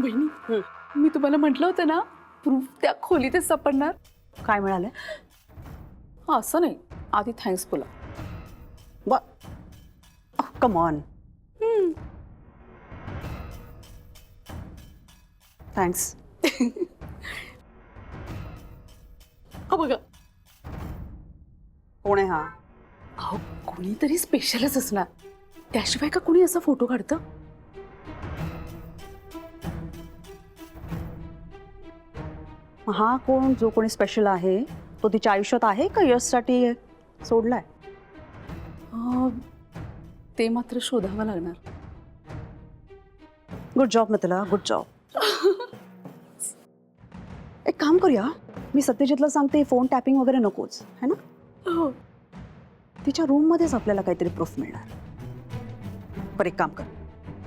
बहिणी मी तुम्हाला म्हटलं होतं ना प्रूफ त्या खोलीतच सापडणार. काय म्हणाले? हा असं नाही, आधी थँक्स बोला. Come on. थँक्स. हा बघा. कोण आहे हा? अहो कोणीतरी स्पेशलच असणार, त्याशिवाय का कोणी असा फोटो काढतं? हा कोण जो कोणी स्पेशल आहे तो तिच्या आयुष्यात आहे का यशसाठी सोडलाय? ते मात्र शोधावं लागणार. गुड जॉब मित्रा, गुड जॉब. एक काम करूया, मी सत्यजितला सांगते फोन टॅपिंग वगैरे नकोच है ना. हो. तिच्या रूम मध्येच आपल्याला काहीतरी प्रूफ मिळणार. पर एक काम कर,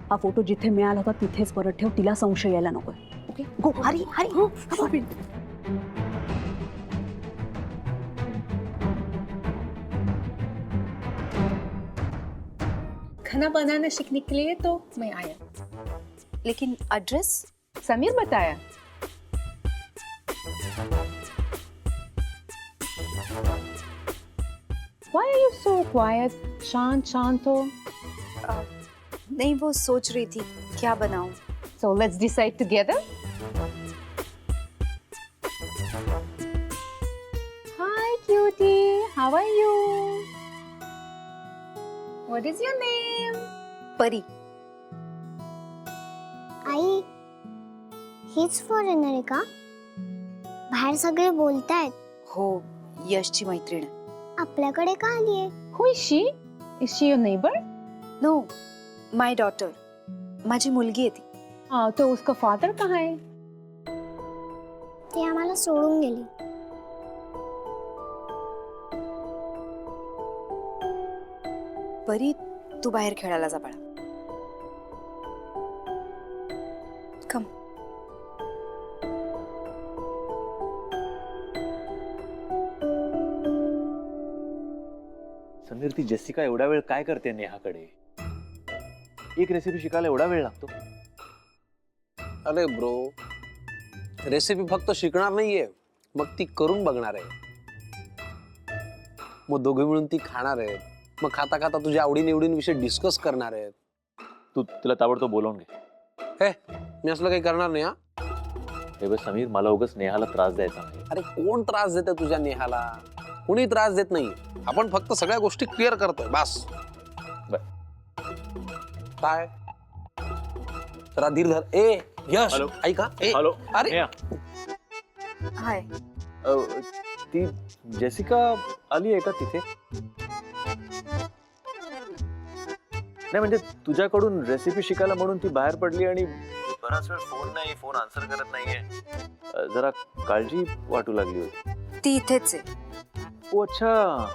हा फोटो जिथे मिळाला होता तिथेच परत ठेव, तिला संशय यायला नकोय. Okay go. हरी हरी. हो, हो. खाना बनाना सीखने के लिए तो मैं आया, लेकिन एड्रेस समीर बताया. Why are you so quiet? शांत शांत हो. नहीं, वो सोच रही थी क्या बनाऊं. So let's decide together. Hi cutie, how are you? What is your name? परी. आई हीच फॉरेनर आहे का? बाहेर सगळे बोलतायत. हो, यशची मैत्रीण. आपल्याकडे का आलीये? Who is she? Is she your neighbor? No, my daughter. माझी मुलगी आहे ती. हाँ, तो उसका फादर कहाँ है? ती आम्हाला सोडून गेली. परी, तू बाहेर खेळायला जा बाळा. कम. समीर, ती जेसिका एवढा वेळ काय करते नेहाकडे? एक रेसिपी शिकायला एवढा वेळ लागतो? अरे ब्रो, रेसिपी फक्त शिकणार नाहीये, मग ती करून बघणार आहे. मग दोघे मिळून ती खाणार आहे. मग खाता खाता तुझ्या आवडीनिवडींविषयी डिस्कस करणार आहेत. तू तिला ताबडतोब बोलावून घे. हे, मी असलं काही करणार नाही हा. हे बघ समीर, मला उगाच नेहाला त्रास द्यायचा नाही. अरे कोण त्रास देते तुझ्या नेहाला? कुणी त्रास देत नाही. आपण फक्त सगळ्या गोष्टी क्लिअर करतोय बस. काय जरा धीर धर. ए यश, हॅलो. ऐका. ए हॅलो. अरे नेहा, हाय. ती जेसिका आली आहे का तिथे? नाही म्हणजे तुझ्याकडून रेसिपी शिकायला म्हणून ती बाहेर पडली आणि बराच वेळ फोन आन्सर करत नाहीये. जरा काळजी वाटू लागली होती. ती इथेच आहे. ओ अच्छा,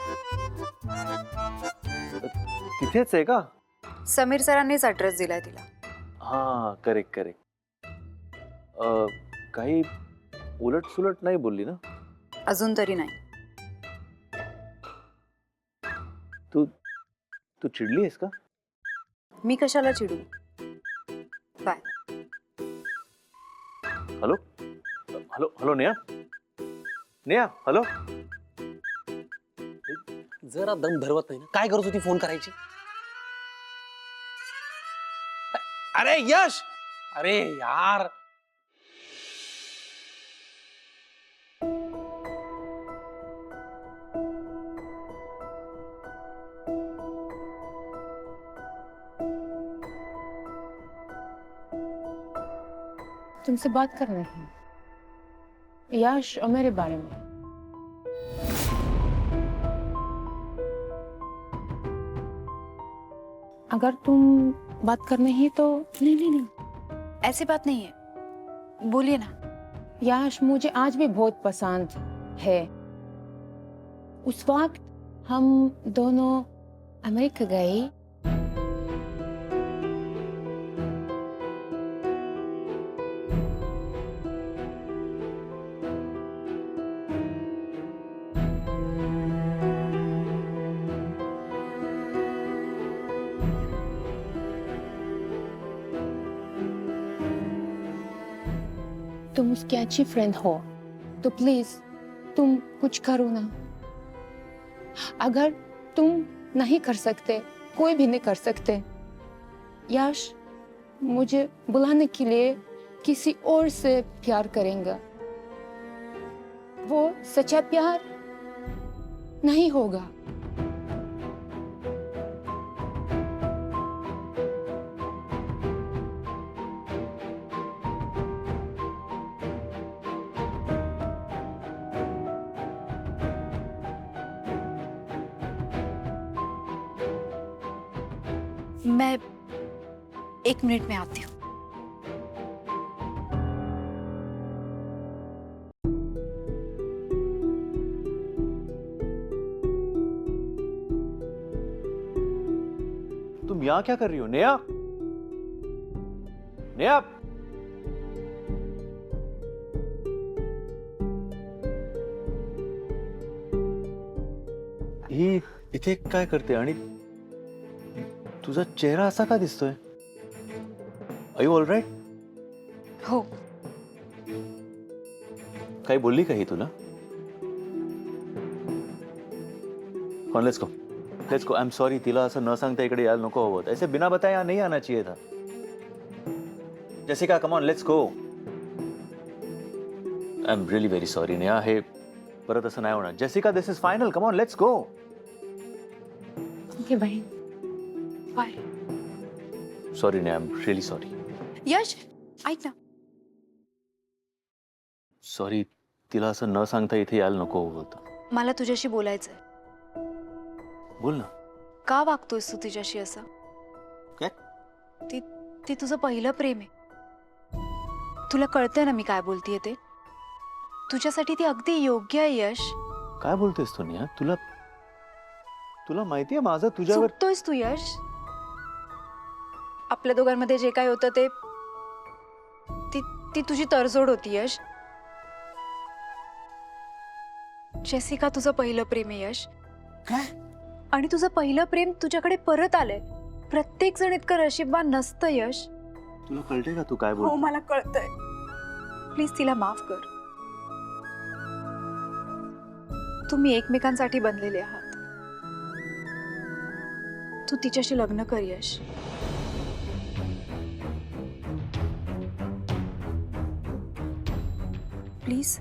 तिथेच आहे का? समीर सरांनीच ऍड्रेस दिलाय तिला. हा, करेक्ट. काही उलट सुलट नाही बोलली ना? अजून तरी नाही. तू चिडली आहेस का? मी कशाला चिडू. Bye. Hello hello hello Neha. Neha, hello. जरा दम धरवत नाही ना. काय करत होती फोन करायची? अरे यश, अरे यार. तुमसे बात कर रहे हैं यश और मेरे बारे में. अगर तुम बात करनी है तो. नहीं, ऐसी बात नहीं है, बोलिए ना. यश मुझे आज भी बहुत पसंद है. उस वक्त हम दोनों अमेरिका गए. तुम उसकी अच्छी फ्रेंड हो, तो प्लीज तुम कुछ करो ना। अगर तुम नहीं कर सकते, कोई भी नहीं कर सकते, यश मुझे बुलाने के लिए किसी और से प्यार करेंगे। वो सच्चा प्यार नहीं होगा। मैं 1 मिनट में आती हूँ। तुम यहाँ क्या कर रही हो नेहा? नेहा, ही इथे काय करते आणि तुझा चेहरा असा का दिसतोय? Are you all right? हो, काही बोलली का ही तुला? Let's go, let's go. I am sorry, तिला असं न सांगता इकडे यायला नको हवं. ऐसे बिना बताए यहाँ नहीं आना चाहिए था. Jessica, come on, let's go. I am really very sorry Neha, हे परत असं नाही होणार. Jessica, this is final. Come on, let's go. Okay बहन, bye. Sorry Neha, I am really sorry. Yash ऐक ना, सॉरी, तिला असं न सांगता इथे यायला नको हवं होतं. मला तुझ्याशी बोलायचंय. बोल ना. का वागतोयस तू तिच्याशी असं? काय? ती तुझं पहिलं प्रेम आहे. तुला कळतंय ना मी काय बोलतेय ते? तुझ्यासाठी ती अगदी योग्य आहे यश. काय बोलतेस तू नेहा? तुला माहितीये माझं तुझ्यावर. चुकतोयस तू यश. आपल्या दोघांमध्ये जे काय होतं ते ती तुझी तडजोड होती यश. जेसिका तुझं पहिलं प्रेम आहे यश. काय? आणि तुझं पहिलं प्रेम तुझ्याकडे परत आलंय. प्रत्येक जण इतकं नशीबवान नसतं यश. तुला कळते का तू काय हो, बोल? मला कळतंय. प्लीज तिला माफ कर. तुम्ही एकमेकांसाठी बनलेले आहात. तू तिच्याशी लग्न कर यश. प्लीज.